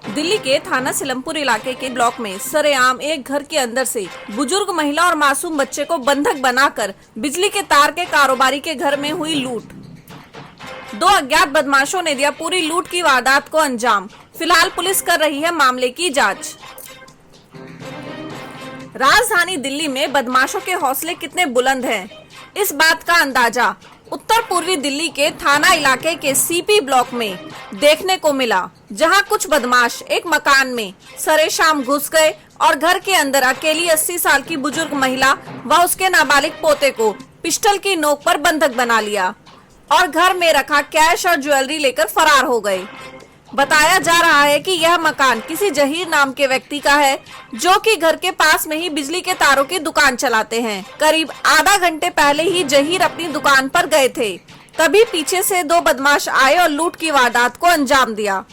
दिल्ली के थाना सिलमपुर इलाके के ब्लॉक में सरेआम एक घर के अंदर से बुजुर्ग महिला और मासूम बच्चे को बंधक बनाकर बिजली के तार के कारोबारी के घर में हुई लूट। दो अज्ञात बदमाशों ने दिया पूरी लूट की वारदात को अंजाम। फिलहाल पुलिस कर रही है मामले की जांच। राजधानी दिल्ली में बदमाशों के हौसले कितने बुलंद हैं, इस बात का अंदाजा उत्तर पूर्वी दिल्ली के थाना इलाके के सीपी ब्लॉक में देखने को मिला, जहां कुछ बदमाश एक मकान में सरेशाम घुस गए और घर के अंदर अकेली 80 साल की बुजुर्ग महिला व उसके नाबालिग पोते को पिस्टल की नोक पर बंधक बना लिया और घर में रखा कैश और ज्वेलरी लेकर फरार हो गए। बताया जा रहा है कि यह मकान किसी जहीर नाम के व्यक्ति का है, जो कि घर के पास में ही बिजली के तारों की दुकान चलाते हैं। करीब आधा घंटे पहले ही जहीर अपनी दुकान पर गए थे, तभी पीछे से दो बदमाश आए और लूट की वारदात को अंजाम दिया।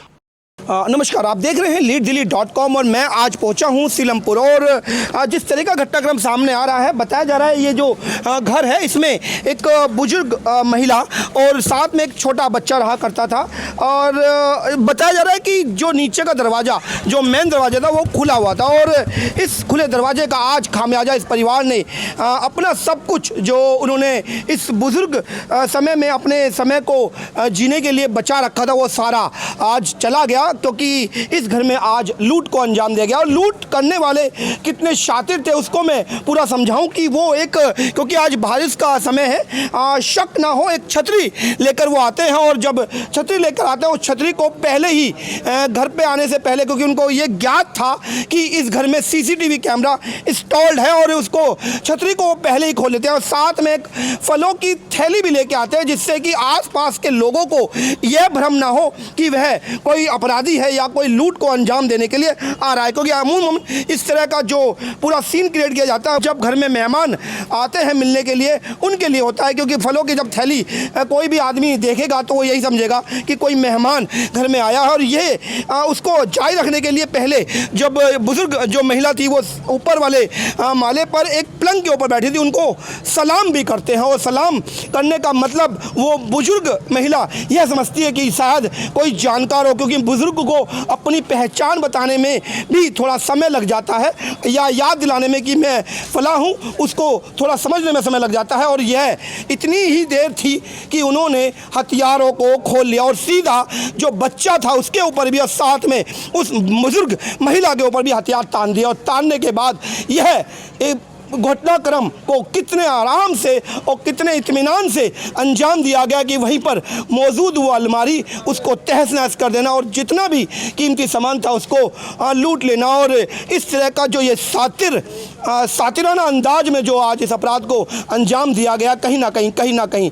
नमस्कार, आप देख रहे हैं leaddelhi.com और मैं आज पहुंचा हूं सिलमपुर। और जिस तरह का घटनाक्रम सामने आ रहा है, बताया जा रहा है ये जो घर है इसमें एक बुजुर्ग महिला और साथ में एक छोटा बच्चा रहा करता था। और बताया जा रहा है कि जो नीचे का दरवाज़ा, जो मेन दरवाज़ा था, वो खुला हुआ था और इस खुले दरवाजे का आज खामियाजा इस परिवार ने अपना सब कुछ जो उन्होंने इस बुजुर्ग समय में अपने समय को जीने के लिए बचा रखा था, वो सारा आज चला गया, क्योंकि इस घर में आज लूट को अंजाम दिया गया। और लूट करने वाले कितने शातिर थे उसको मैं पूरा समझाऊं कि वो एक, क्योंकि आज बारिश का समय है, शक ना हो, एक छतरी लेकर वो आते हैं और जब छतरी लेकर आते हैं उस छतरी को पहले ही घर पे आने से पहले, क्योंकि उनको ये ज्ञात था कि इस घर में सीसीटीवी कैमरा इंस्टॉल्ड है, और उसको छतरी को पहले ही खोल लेते हैं और साथ में एक फलों की थैली भी लेके आते हैं, जिससे कि आसपास के लोगों को यह भ्रम ना हो कि वह कोई अपराधी है या कोई लूट को अंजाम देने के लिए आ रहा है। क्योंकि अमूमन इस तरह का जो पूरा सीन क्रिएट किया जाता है जब घर में मेहमान आते हैं मिलने के लिए, उनके लिए होता है, क्योंकि फलों की जब थैली कोई भी आदमी देखेगा तो वो यही समझेगा कि कोई मेहमान घर में आया है। और ये उसको जारी रखने के लिए पहले जब बुजुर्ग जो महिला थी वो ऊपर वाले माले पर एक पलंग के ऊपर बैठी थी, उनको सलाम भी करते हैं। और सलाम करने का मतलब वो बुजुर्ग महिला यह समझती है कि शायद कोई जानकार हो, क्योंकि बुजुर्ग को अपनी पहचान बताने में भी थोड़ा समय लग जाता है या याद दिलाने में कि मैं फला हूँ, उसको थोड़ा समझने में समय लग जाता है। और यह इतनी ही देर थी कि उन्होंने हथियारों को खोल लिया और सीधा जो बच्चा था उसके ऊपर भी और साथ में उस बुजुर्ग महिला के ऊपर भी हथियार तान दिया। और तानने के बाद यह एक घटनाक्रम को कितने आराम से और कितने इत्मीनान से अंजाम दिया गया कि वहीं पर मौजूद वो अलमारी उसको तहस नहस कर देना और जितना भी कीमती सामान था उसको लूट लेना। और इस तरह का जो ये सातिराना अंदाज में जो आज इस अपराध को अंजाम दिया गया, कहीं ना कहीं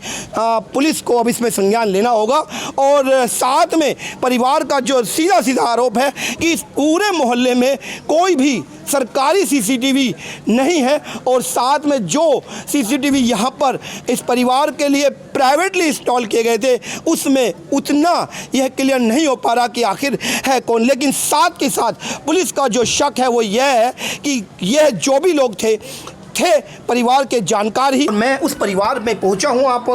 पुलिस को अब इसमें संज्ञान लेना होगा। और साथ में परिवार का जो सीधा आरोप है कि इस पूरे मोहल्ले में कोई भी सरकारी सीसीटीवी नहीं है और साथ में जो सीसीटीवी यहाँ पर इस परिवार के लिए प्राइवेटली इंस्टॉल किए गए थे उसमें उतना यह क्लियर नहीं हो पा रहा कि आखिर है कौन। लेकिन साथ के साथ पुलिस का जो शक है वो यह है कि यह जो भी लोग थे परिवार के जानकार ही। मैं उस परिवार में पहुंचा हूं, आप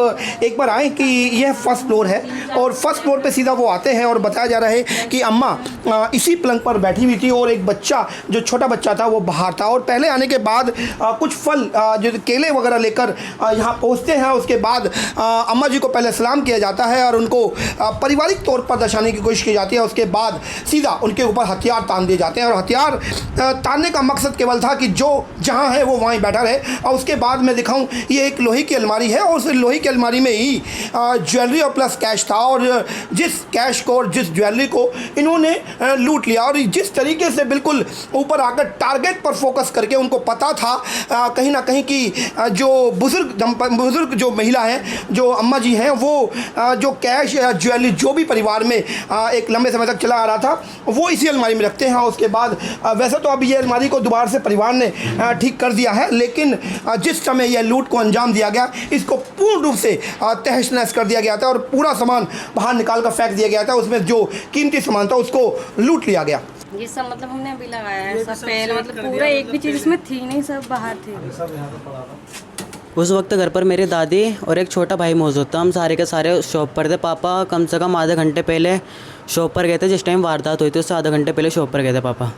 एक बार आए कि यह फर्स्ट फ्लोर है और फर्स्ट फ्लोर पे सीधा वो आते हैं और बताया जा रहा है कि अम्मा इसी पलंग पर बैठी हुई थी और एक बच्चा, जो छोटा बच्चा था, वो बाहर था। और पहले आने के बाद कुछ फल जो केले वगैरह लेकर यहाँ पहुँचते हैं। उसके बाद अम्मा जी को पहले सलाम किया जाता है और उनको पारिवारिक तौर पर दर्शाने की कोशिश की जाती है। उसके बाद सीधा उनके ऊपर हथियार तान दिए जाते हैं और हथियार तानने का मकसद केवल था कि जो जहाँ है वो वहीं है। और उसके बाद मैं दिखाऊं, ये एक लोहे की अलमारी है और उस लोहे की अलमारी में ही ज्वेलरी और प्लस कैश था। और जिस कैश को और जिस ज्वेलरी को इन्होंने लूट लिया और जिस तरीके से बिल्कुल ऊपर आकर टारगेट पर फोकस करके, उनको पता था कहीं ना कहीं कि जो बुजुर्ग जो महिला हैं, जो अम्मा जी हैं, वो जो कैश या ज्वेलरी जो भी परिवार में एक लंबे समय तक चला आ रहा था वो इसी अलमारी में रखते हैं। उसके बाद वैसे तो अब ये अलमारी को दोबारा से परिवार ने ठीक कर दिया है, लेकिन जिस समय यह लूट को अंजाम दिया गया इसको पूर्ण रूप से तहस नहस कर दिया गया था और पूरा सामान बाहर निकाल कर फेंक दिया गया था। उसमें जो कीमती सामान था उसको लूट लिया गया। ये सब मतलब हमने अभी लगाया है, सब पहले मतलब पूरा एक भी चीज़ इसमें थी नहीं, सब बाहर थी। उस वक्त घर पर मेरी दादी और एक छोटा भाई मौजूद था। हम सारे के सारे शॉप पर थे। पापा कम से कम आधे घंटे पहले शॉप पर गए थे। जिस टाइम वारदात हुई थी उससे आधा घंटे पहले शॉप पर गए थे पापा।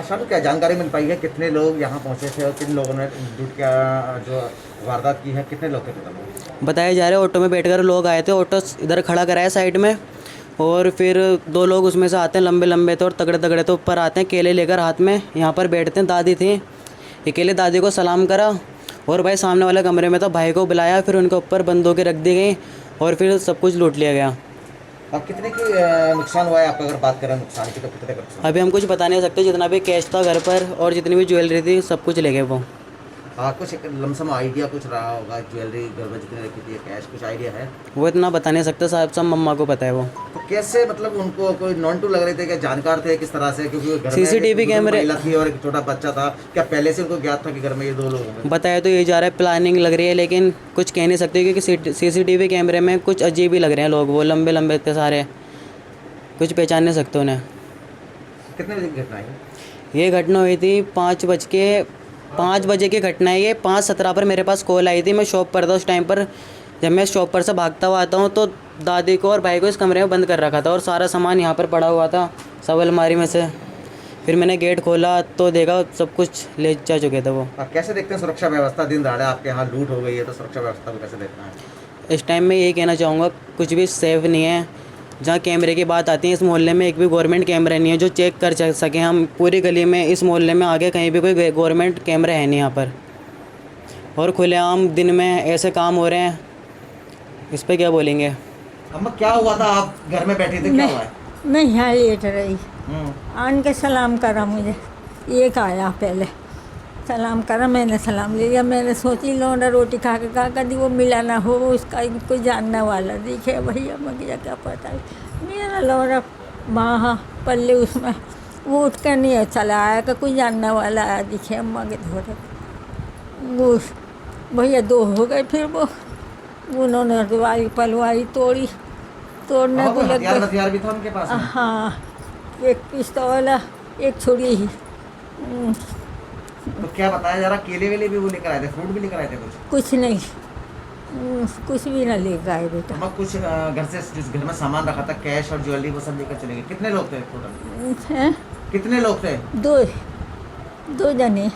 सर क्या जानकारी मिल पाई है, कितने लोग यहाँ पहुँचे थे और किन लोगों ने लूट का जो वारदात की है, कितने लोग थे टोटल? बताया जा रहा है ऑटो में बैठकर लोग आए थे। ऑटो इधर खड़ा कराया साइड में, और फिर 2 लोग उसमें से आते हैं, लंबे लंबे थे और तगड़े तगड़े तो ऊपर आते हैं, केले लेकर हाथ में यहाँ पर बैठते हैं। दादी थी, अकेले दादी को सलाम करा और भाई सामने वाले कमरे में तो भाई को बुलाया। फिर उनके ऊपर बंदूकें रख दी गई और फिर सब कुछ लूट लिया गया। और कितने की नुकसान हुआ है आपका? अगर बात करें नुकसान की तो कितने का नुकसान? अभी हम कुछ बता नहीं सकते। जितना भी कैश था घर पर और जितनी भी ज्वेलरी थी सब कुछ ले गए वो। कुछ एक लमसम आइडिया कुछ रहा होगा, ज्वेलरी घर में जितनी रखी थी, कैश, कुछ आइडिया है? वो इतना बता नहीं सकते साहब, सब मम्मा को पता है वो। तो कैसे, मतलब उनको कोई नॉन टू लग रहे थे, क्या जानकार थे किस तरह से? क्योंकि घर में CCTV एक कैमरे महिला थी और एक छोटा बच्चा था, क्या पहले से उनको ज्ञात था कि घर में ये 2 लोग होंगे? बताया तो ये जा रहा है प्लानिंग लग रही है, लेकिन कुछ कह नहीं सकते क्योंकि CCTV कैमरे में कुछ अजीब ही लग रहे हैं लोग। वो लंबे लंबे थे सारे, कुछ पहचान नहीं सकते उन्हें। कितने बजे की घटना है? ये घटना हुई थी 5 बजे की घटना है ये। 5:17 पर मेरे पास कॉल आई थी। मैं शॉप पर था उस टाइम पर। जब मैं शॉप पर से भागता हुआ आता हूँ तो दादी को और भाई को इस कमरे में बंद कर रखा था और सारा सामान यहाँ पर पड़ा हुआ था सब अलमारी में से। फिर मैंने गेट खोला तो देखा सब कुछ ले जा चुके थे वो। कैसे देखते हैं सुरक्षा व्यवस्था? दिन दहाड़े आपके यहाँ लूट हो गई है तो सुरक्षा व्यवस्था को कैसे देखना है? इस टाइम में यही कहना चाहूँगा, कुछ भी सेफ नहीं है। जहाँ कैमरे की बात आती है, इस मोहल्ले में एक भी गवर्नमेंट कैमरा नहीं है जो चेक कर सकें हम। पूरी गली में, इस मोहल्ले में आगे कहीं भी कोई गवर्नमेंट कैमरा है नहीं यहाँ पर। और खुलेआम दिन में ऐसे काम हो रहे हैं, इस पर क्या बोलेंगे। अम्मा क्या हुआ था? आप घर में बैठे थे, क्या हुआ है? मैं यहाँ लेट रही, आन के सलाम करा मुझे। एक आया पहले, सलाम करा, मैंने सलाम ले लिया। मैंने सोची लौंडा रोटी खा के कहा कभी वो मिला ना हो, उसका कोई जानने वाला दिखे। भैया मुझे क्या पता है, मेरा लौंडा वहाँ पल्ले उसमें वो उठ कर नहीं चला आया कि कोई जानने वाला आया दिखे। अम्मा के धोरे वो भैया 2 हो गए। फिर वो उन्होंने दीवारी पलवारी तोड़ने को लग गए। हथियार भी था उनके पास में? हाँ, एक पिस्तौल, एक छुरी ही। तो क्या बताया जा रहा, केले वेले भी वो लेकर आए थे, फ्रूट भी लेकर आए थे? कुछ नहीं, कुछ भी ना लेकर आए बेटा। अम्मा कुछ घर से जिस घर में सामान रखा था, कैश और ज्वेलरी, वो सब लेकर चले गए। कितने लोग थे टोटल? हैं? कितने लोग थे? 2 जने।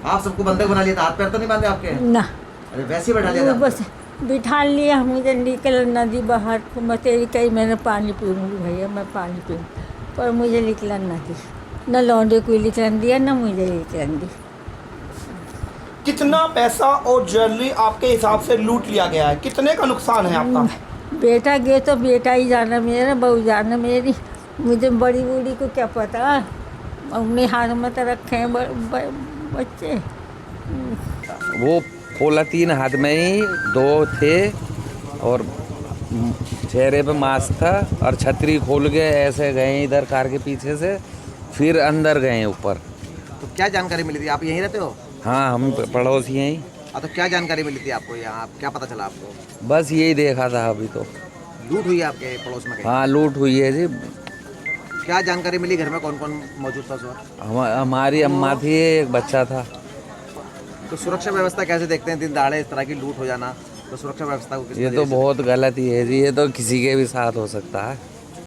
आप सबको बंधक बना लिया था? हाथ पैर तो नहीं बांधे आपके? ना, अरे वैसे ही बैठा लिया वो था? बस बिठा लिया मुझे। निकल नदी बाहर मैं तेरी कही मैंने पानी पीऊँगी भैया, मैं पानी पीऊँ, पर मुझे निकलन ना दी। न लौंडे को निकलन दिया, न मुझे निकलन दी। कितना पैसा और ज्वेलरी आपके हिसाब से लूट लिया गया है? कितने का नुकसान है आपका? बेटा गए तो बेटा ही जाना मेरा, बहू जाना मेरी। मुझे बड़ी बूढ़ी को क्या पता, अपने हाथ में तो रखे हैं बच्चे। वो पॉलीथीन हाथ में ही 2 थे और चेहरे पे मास्क था और छतरी खोल के ऐसे गए इधर कार के पीछे से, फिर अंदर गए ऊपर। तो क्या जानकारी मिली थी? आप यहीं रहते हो? हाँ, हम पड़ोसी हैं ही। तो क्या जानकारी मिली थी आपको यहाँ? क्या पता चला आपको? बस यही देखा था अभी तो। लूट हुई है आपके पड़ोस में? हाँ, लूट हुई है जी। क्या जानकारी मिली? घर में कौन कौन मौजूद था उस वक्त? हमारी अम्मा थी, एक बच्चा था। तो सुरक्षा व्यवस्था कैसे देखते हैं? दिन दहाड़े इस तरह की लूट हो जाना, तो सुरक्षा व्यवस्था को ये तो बहुत गलत ही है जी, ये तो किसी के भी साथ हो सकता है।